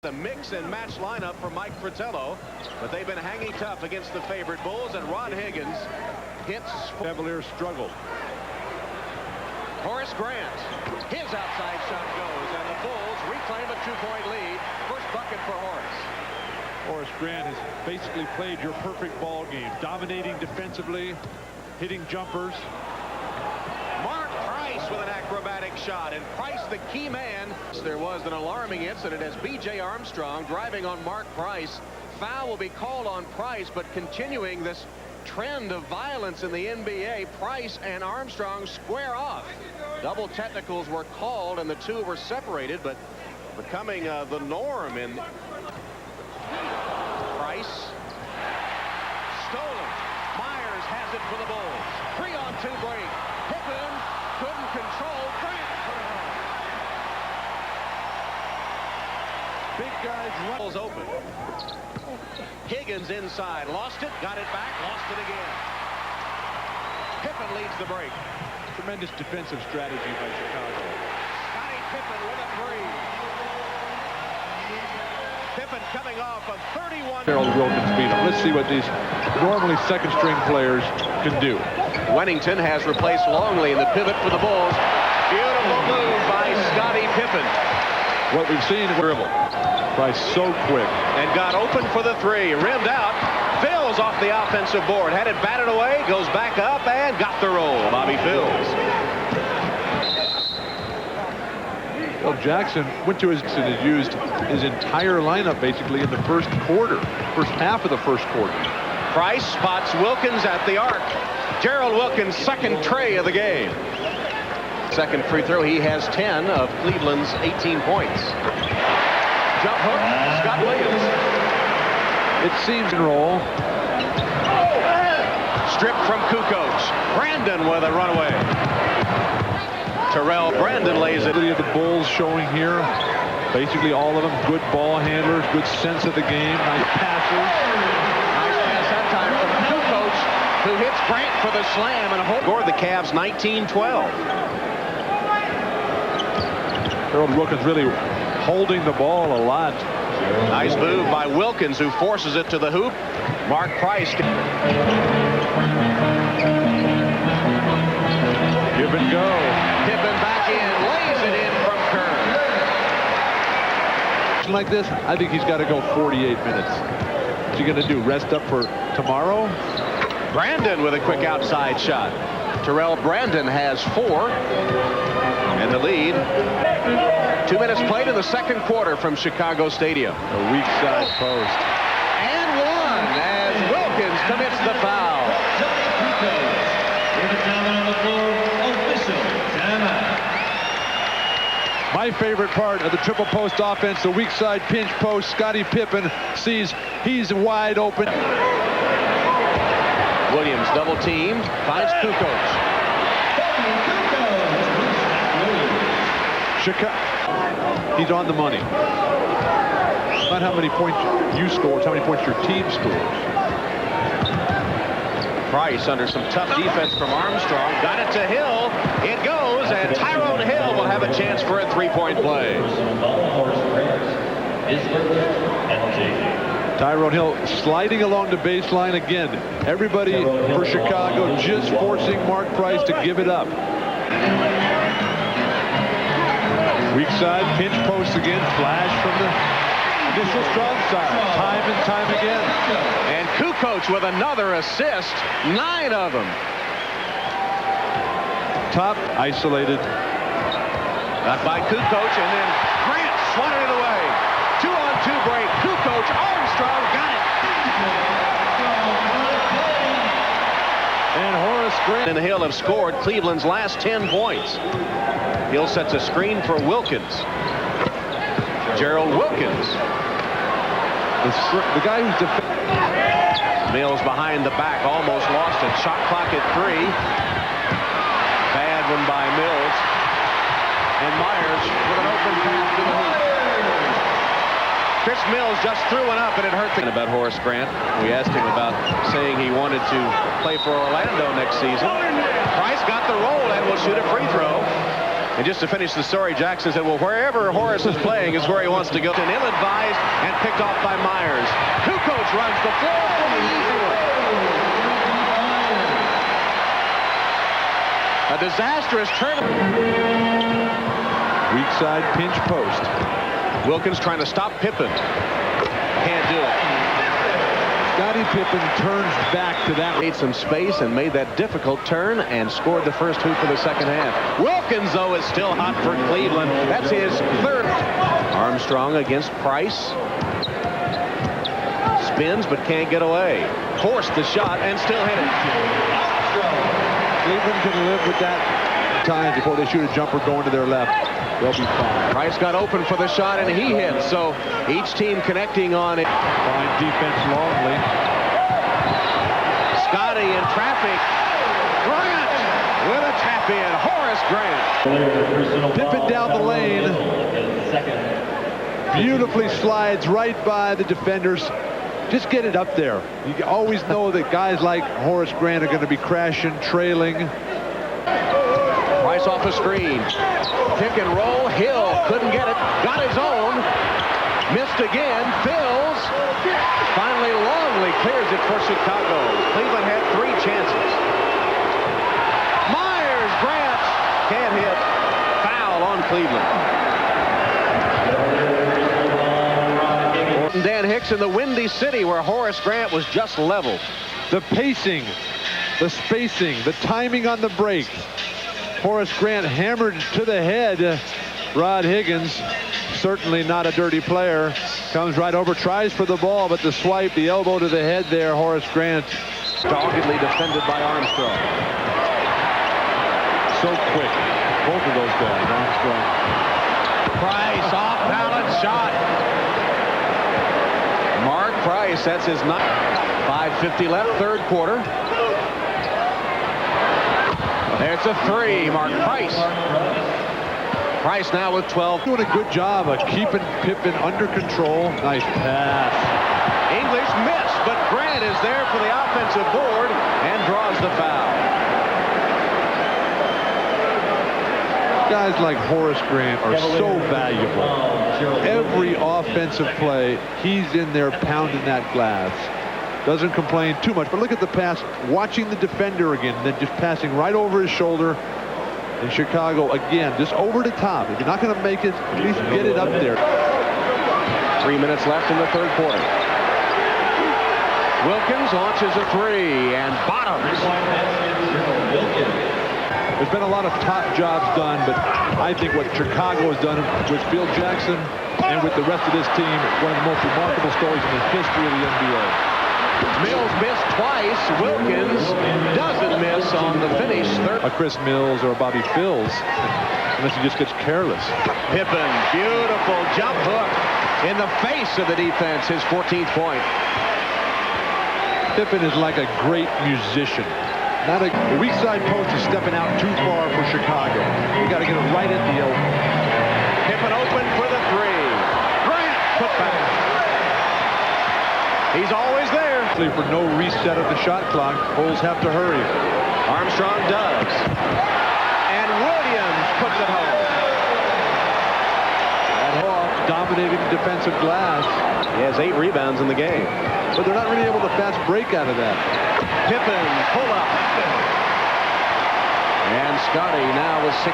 The mix and match lineup for Mike Fratello, but they've been hanging tough against the favorite Bulls, and Ron Higgins hits. Cavaliers struggle. Horace Grant, his outside shot goes, and the Bulls reclaim a 2-point lead. First bucket for Horace. Horace Grant has basically played your perfect ball game, dominating defensively, hitting jumpers. Mark Price with an acrobatic shot, and Price the key man. There was an alarming incident as B.J. Armstrong driving on Mark Price. Foul will be called on Price, but continuing this trend of violence in the NBA, Price and Armstrong square off. Double technicals were called and the two were separated, but becoming the norm. In Price stolen. Myers has it for the Bulls. 3-on-2 break. Pippen couldn't control. Grant put it home. Big guys Bulls open. Higgins inside, lost it, got it back, lost it again. Pippen leads the break. Tremendous defensive strategy by Chicago. Scottie Pippen with a three. Pippen coming off a 31. Harold Wilkins beat him. Let's see what these normally second-string players can do. Wennington has replaced Longley in the pivot for the Bulls. Beautiful move by Scottie Pippen. What we've seen is dribble. Price so quick. And got open for the three. Rimmed out. Phils off the offensive board. Had it batted away. Goes back up and got the roll. Bobby Phils. Well, Jackson went to his and has used his entire lineup basically in the first quarter. First half of the first quarter. Price spots Wilkins at the arc. Gerald Wilkins' second tray of the game. Second free throw. He has 10 of Cleveland's 18 points. Jump hook, Scott Williams. It seems in roll. Stripped from Kukoc. Brandon with a runaway. Terrell Brandon lays it. The Bulls showing here. Basically all of them good ball handlers, good sense of the game, nice passes. Nice pass that time from Kukoc, who hits Grant for the slam and scored the Cavs 19-12. Harold Wilkins really holding the ball a lot. Nice move by Wilkins, who forces it to the hoop. Mark Price. Give and go. Pippen back in, lays it in from Kerr. Like this, I think he's got to go 48 minutes. What's he going to do? Rest up for tomorrow? Brandon with a quick outside shot. Terrell Brandon has 4. And the lead. 2 minutes played in the second quarter from Chicago Stadium. A weak side post. And one as Wilkins commits the foul. My favorite part of the triple post offense, the weak side pinch post. Scottie Pippen sees he's wide open. Williams double teamed, finds Kukoc. He's on the money. Not how many points you score, it's how many points your team scores. Price under some tough defense from Armstrong. Got it to Hill. It goes, and Tyrone Hill will have a chance for a three-point play. Tyrone Hill sliding along the baseline again. Everybody for Chicago just forcing Mark Price to give it up. Weak side, pinch post again, flash from the initial strong side, time and time again. And Kukoc with another assist, 9 of them. Top, isolated. Got by Kukoc, and then Grant swatted it away. 2-on-2 break, Kukoc, Armstrong got it. And Horace Grant and Hill have scored Cleveland's last 10 points. Hill sets a screen for Wilkins. Gerald Wilkins. The guy who's Mills behind the back, almost lost it. Shot clock at 3. Bad one by Mills. And Myers with an open pass to the hoop. Chris Mills just threw one up, and it hurt. About Horace Grant, we asked him about saying he wanted to play for Orlando next season. Price got the roll and will shoot a free throw. And just to finish the story, Jackson said, well, wherever Horace is playing is where he wants to go. And ill-advised and picked off by Myers. Kukoc runs the floor for the easy one. A disastrous turn. Weak side pinch post. Wilkins trying to stop Pippen. Can't do it. Scottie Pippen turns back to that. Made some space and made that difficult turn and scored the first hoop for the second half. Wilkins, though, is still hot for Cleveland. That's his third. Armstrong against Price. Spins but can't get away. Forced the shot and still hit it. Cleveland can live with that time before they shoot a jumper going to their left. They'll be fine. Price got open for the shot and he hits. So each team connecting on it. Fine defense Longley. Scotty in traffic. Grant with a tap in. Horace Grant. Pippen down the lane. Beautifully slides right by the defenders. Just get it up there. You always know that guys like Horace Grant are going to be crashing, trailing. Price off a screen. Pick and roll. Hill couldn't get it. Got his own. Missed again. Fills. Finally, Longley clears it for Chicago. Cleveland had 3 chances. Myers, Grant can't hit. Foul on Cleveland. Dan Hicks in the Windy City where Horace Grant was just leveled. The pacing, the spacing, the timing on the break. Horace Grant hammered to the head. Rod Higgins, certainly not a dirty player, comes right over, tries for the ball, but the swipe, the elbow to the head there, Horace Grant. Doggedly defended by Armstrong. So quick, both of those guys, Armstrong. Price, off-balance shot. Mark Price, that's his 5:50 left, third quarter. There's a 3, Mark Price. Price now with 12. Doing a good job of keeping Pippen under control. Nice pass. English missed, but Grant is there for the offensive board and draws the foul. Guys like Horace Grant are so valuable. Every offensive play, he's in there pounding that glass. Doesn't complain too much, but look at the pass, watching the defender again, then just passing right over his shoulder. In Chicago, again, just over the top. If you're not going to make it, at least get it up there. 3 minutes left in the third quarter. Wilkins launches a 3 and bottoms. There's been a lot of top jobs done, but I think what Chicago has done with Phil Jackson and with the rest of this team, one of the most remarkable stories in the history of the NBA. Mills missed twice. Wilkins doesn't miss on the finish. A Chris Mills or a Bobby Phills, unless he just gets careless. Pippen, beautiful jump hook in the face of the defense, his 14th point. Pippen is like a great musician. Not a the weak side post is stepping out too far for Chicago. You got to get it right at the open. Pippen open for the 3. Grant put back. He's always there. For no reset of the shot clock, Bulls have to hurry. Armstrong does. And Williams puts it home. And Hawk dominating the defensive glass. He has 8 rebounds in the game. But they're not really able to fast break out of that. Pippen, pull up. And Scotty now with 6.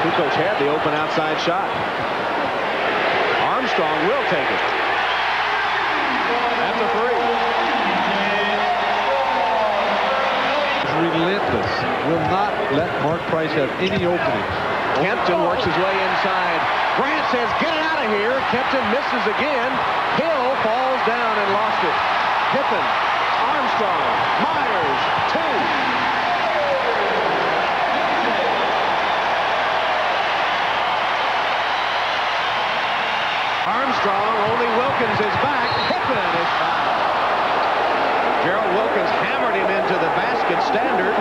Kukoc had the open outside shot. Armstrong will take it. That's a 3. Relentless. Will not let Mark Price have any openings. Kempton works his way inside. Grant says, get it out of here. Kempton misses again. Hill falls down and lost it. Pippen, Armstrong, Myers, 2. Armstrong, only Wilkins is back. Pippen is fouled. Gerald Wilkins hammered him into the basket standard.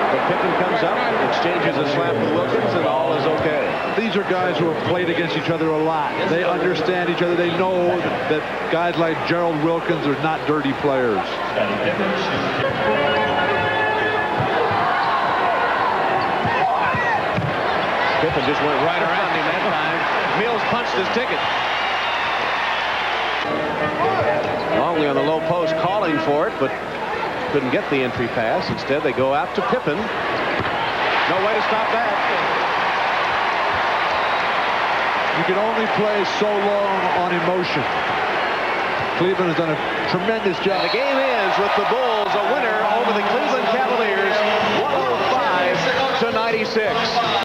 But Pippen comes up, exchanges a slap with Wilkins, and all is okay. These are guys who have played against each other a lot. They understand each other. They know that guys like Gerald Wilkins are not dirty players. Pippen just went right around him that time. Mills punched his ticket. Longley on the low post calling for it, but couldn't get the entry pass. Instead, they go out to Pippen. No way to stop that. You can only play so long on emotion. Cleveland has done a tremendous job. And the game ends with the Bulls a winner over the Cleveland Cavaliers, 105 to 96.